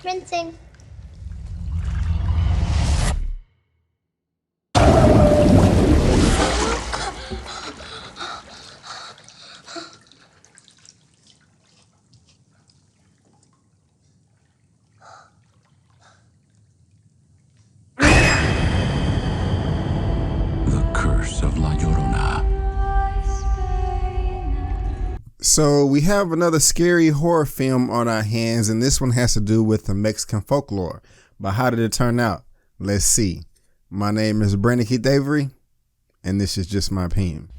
Rinsing. The Curse of La Llorona. So we have another scary horror film on our hands, and this one has to do with the Mexican folklore. But how did it turn out? Let's see. My name is Brandon Keith Avery, and this is just my opinion.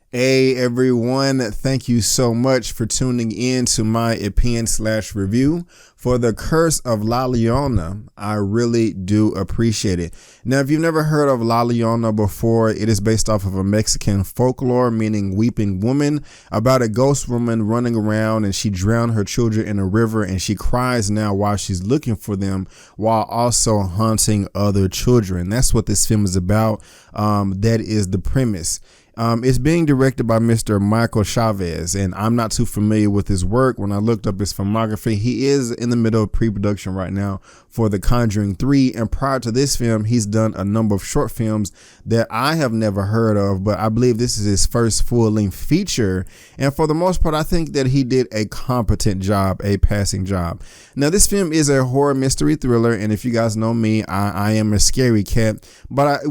Hey everyone, thank you so much for tuning in to my opinion/review for The Curse of La Llorona. I really do appreciate it. Now, if you've never heard of La Llorona before, it is based off of a Mexican folklore, meaning weeping woman, about a ghost woman running around, and she drowned her children in a river, and she cries now while she's looking for them, while also haunting other children. That's what this film is about. That is the premise. It's being directed by Mr. Michael Chavez, and I'm not too familiar with his work. When I looked up his filmography, he is in the middle of pre-production right now for The Conjuring 3, and prior to this film, he's done a number of short films that I have never heard of, but I believe this is his first full-length feature, and for the most part, I think that he did a competent job, a passing job. Now, this film is a horror mystery thriller, and if you guys know me, I am a scary cat, but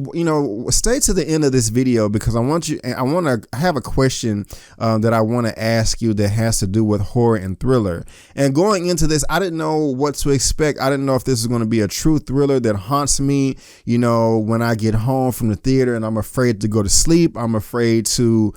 stay to the end of this video because I want to have a question that I want to ask you that has to do with horror and thriller. And going into this, I didn't know what to expect. I didn't know if this is going to be a true thriller that haunts me, when I get home from the theater and I'm afraid to go to sleep. I'm afraid to,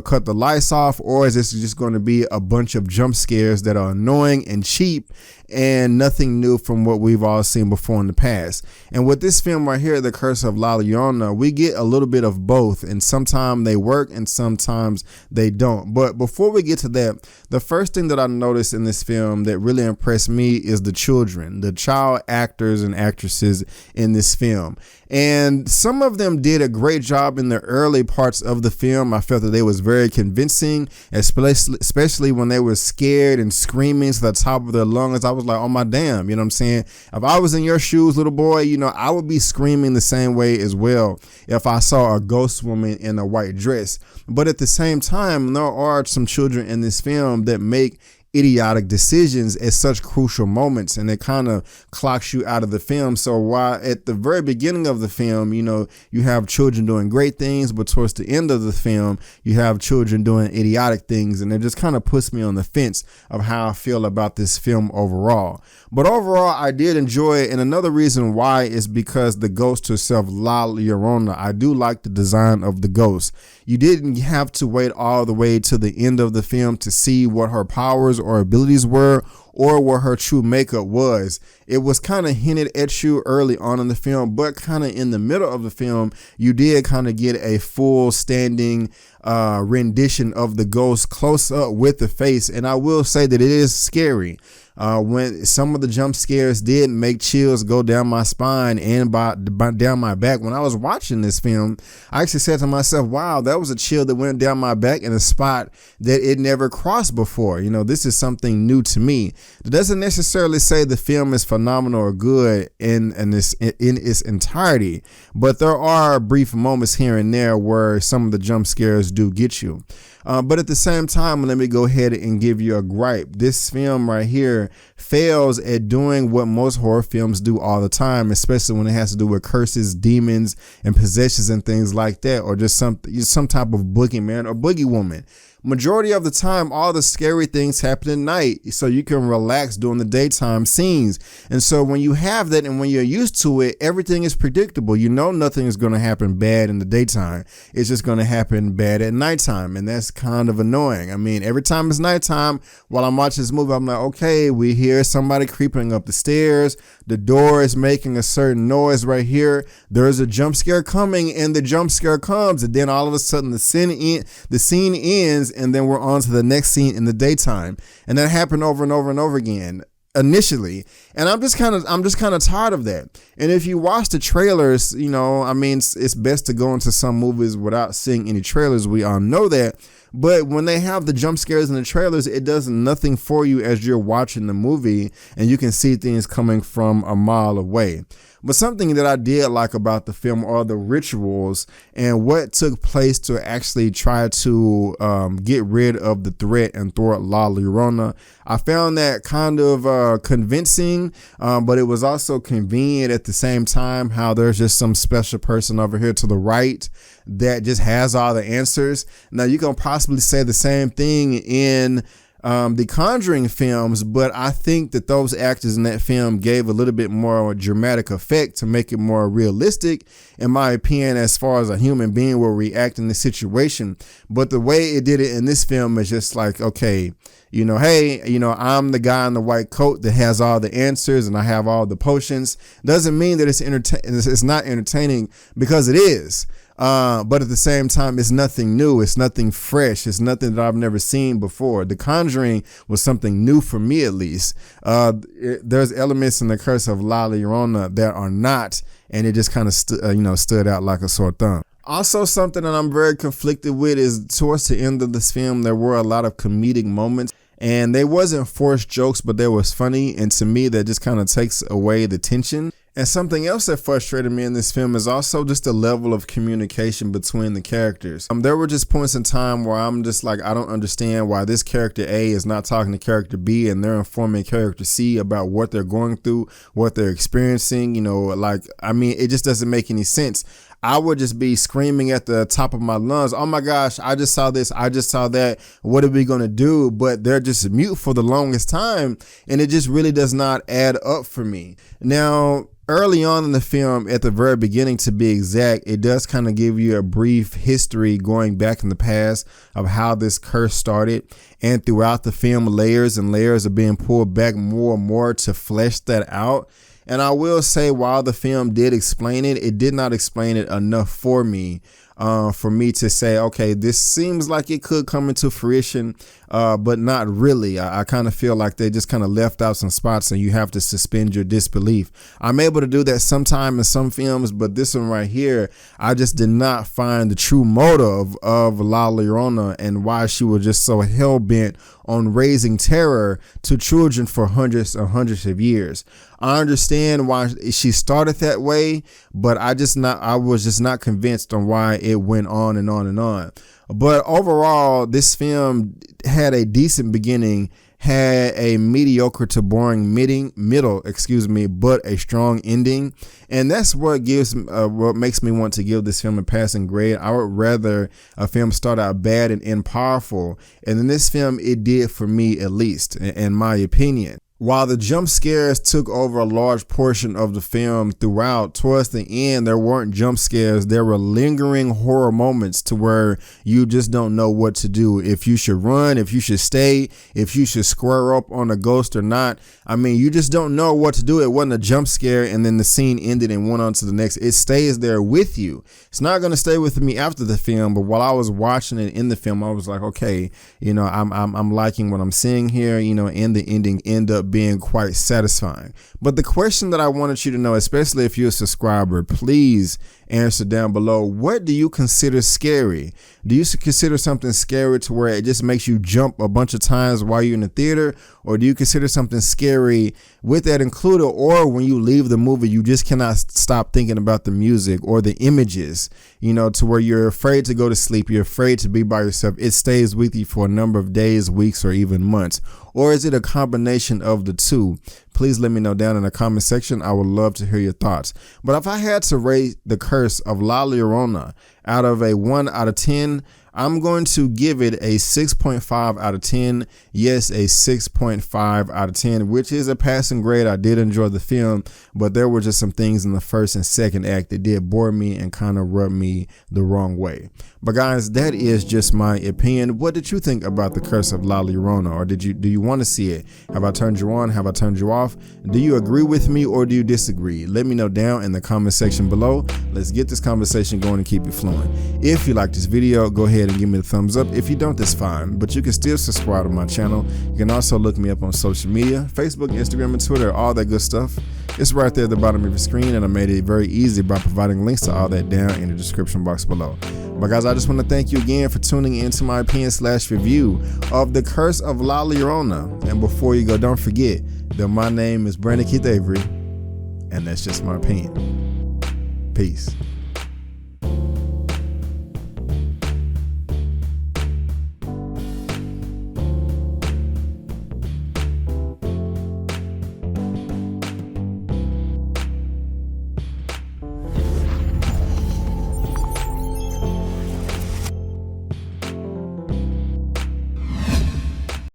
cut the lights off, or is this just going to be a bunch of jump scares that are annoying and cheap and nothing new from what we've all seen before in the past? And with this film right here, The Curse of La Llorona, we get a little bit of both, and sometimes they work and sometimes they don't. But before we get to that, the first thing that I noticed in this film that really impressed me is the children, the child actors and actresses in this film. And some of them did a great job in the early parts of the film. I felt that they was very convincing, especially when they were scared and screaming to the top of their lungs. I was like, oh my damn, you know what I'm saying? If I was in your shoes, little boy, I would be screaming the same way as well if I saw a ghost woman in a white dress. But at the same time, there are some children in this film that make idiotic decisions at such crucial moments, and it kind of clocks you out of the film. So while at the very beginning of the film, you have children doing great things, but towards the end of the film, you have children doing idiotic things, and it just kind of puts me on the fence of how I feel about this film overall. But overall, I did enjoy it, and another reason why is because the ghost herself, La Llorona, I do like the design of the ghost. You didn't have to wait all the way to the end of the film to see what her powers or abilities were, or what her true makeup was. It was kind of hinted at you early on in the film, but kind of in the middle of the film, you did kind of get a full standing rendition of the ghost close up with the face. And I will say that it is scary. When some of the jump scares did make chills go down my spine and down my back. When I was watching this film, I actually said to myself, wow, that was a chill that went down my back in a spot that it never crossed before. This is something new to me. It doesn't necessarily say the film is phenomenal or good in its entirety, but there are brief moments here and there where some of the jump scares do get you. But at the same time, let me go ahead and give you a gripe. This film right here fails at doing what most horror films do all the time, especially when it has to do with curses, demons, and possessions and things like that, or just some type of boogeyman or boogie woman. Majority of the time, all the scary things happen at night, so you can relax during the daytime scenes. And so when you have that and when you're used to it, everything is predictable. Nothing is going to happen bad in the daytime. It's just going to happen bad at nighttime, and that's kind of annoying. I mean, every time it's nighttime, while I'm watching this movie, I'm like, okay, we hear somebody creeping up the stairs. The door is making a certain noise right here. There's a jump scare coming, and the jump scare comes, and then all of a sudden the scene ends, and then we're on to the next scene in the daytime. And that happened over and over and over again. initially, and I'm just kind of tired of that. And if you watch the trailers, you know, I mean, it's best to go into some movies without seeing any trailers. We all know that. But when they have the jump scares in the trailers, it does nothing for you as you're watching the movie, and you can see things coming from a mile away. But something that I did like about the film are the rituals and what took place to actually try to get rid of the threat and thwart La Llorona. I found that kind of convincing, but it was also convenient at the same time, how there's just some special person over here to the right that just has all the answers. Now, you can possibly say the same thing in the Conjuring films, but I think that those actors in that film gave a little bit more dramatic effect to make it more realistic, in my opinion, as far as a human being will react in this situation. But the way it did it in this film is just like, okay, you know, hey, you know, I'm the guy in the white coat that has all the answers and I have all the potions. Doesn't mean that it's not entertaining, because it is. But at the same time, it's nothing new. It's nothing fresh. It's nothing that I've never seen before. The Conjuring was something new for me, at least. There's elements in the Curse of La Llorona that are not, and it just kind of stood out like a sore thumb. Also, something that I'm very conflicted with is towards the end of this film, there were a lot of comedic moments. And they wasn't forced jokes, but they was funny. And to me, that just kind of takes away the tension. And something else that frustrated me in this film is also just the level of communication between the characters. There were just points in time where I'm just like, I don't understand why this character A is not talking to character B and they're informing character C about what they're going through, what they're experiencing. You know, like, I mean, it just doesn't make any sense. I would just be screaming at the top of my lungs, oh my gosh, I just saw this, I just saw that, what are we going to do? But they're just mute for the longest time, and it just really does not add up for me. Now, early on in the film, at the very beginning to be exact, it does kind of give you a brief history going back in the past of how this curse started. And throughout the film, layers and layers are being pulled back more and more to flesh that out. And I will say, while the film did explain it, it did not explain it enough for me to say, okay, this seems like it could come into fruition, but not really. I kind of feel like they just kind of left out some spots and you have to suspend your disbelief. I'm able to do that sometime in some films, but this one right here, I just did not find the true motive of La Llorona and why she was just so hell-bent on raising terror to children for hundreds and hundreds of years. I understand why she started that way, but I was just not convinced on why it went on and on and on. But overall, this film had a decent beginning, had a mediocre to boring middle, but a strong ending. And that's what makes me want to give this film a passing grade. I would rather a film start out bad and end powerful. And in this film, it did for me, at least, in my opinion. While the jump scares took over a large portion of the film throughout, towards the end, there weren't jump scares. There were lingering horror moments to where you just don't know what to do. If you should run, if you should stay, if you should square up on a ghost or not. I mean, you just don't know what to do. It wasn't a jump scare and then the scene ended and went on to the next. It stays there with you. It's not going to stay with me after the film, but while I was watching it in the film, I was like, okay, you know, I'm liking what I'm seeing here, you know, and the ending end up being quite satisfying. But the question that I wanted you to know, especially if you're a subscriber, please answer down below. What do you consider scary? Do you consider something scary to where it just makes you jump a bunch of times while you're in the theater? Or do you consider something scary with that included? Or when you leave the movie, you just cannot stop thinking about the music or the images, you know, to where you're afraid to go to sleep. You're afraid to be by yourself. It stays with you for a number of days, weeks, or even months. Or is it a combination of the two? Please let me know down in the comment section. I would love to hear your thoughts. But if I had to rate the Curse of La Llorona out of a 1 out of 10, I'm going to give it a 6.5 out of 10. Yes, a 6.5 out of 10, which is a passing grade. I did enjoy the film, but there were just some things in the first and second act that did bore me and kind of rub me the wrong way. But guys, that is just my opinion. What did you think about the Curse of La Llorona? Or do you want to see it? Have I turned you on? Have I turned you off? Do you agree with me or do you disagree? Let me know down in the comment section below. Let's get this conversation going and keep it flowing. If you like this video, go ahead appreciate it and give me the thumbs up. If you don't, that's fine, but you can still subscribe to my channel. You can also look me up on social media, Facebook, Instagram, and Twitter, all that good stuff. It's right there at the bottom of your screen, and I made it very easy by providing links to all that down in the description box below. But guys, I just want to thank you again for tuning into my opinion/review of The Curse of La Llorona. And before you go, don't forget that my name is Brandon Keith Avery, and that's just my opinion. Peace.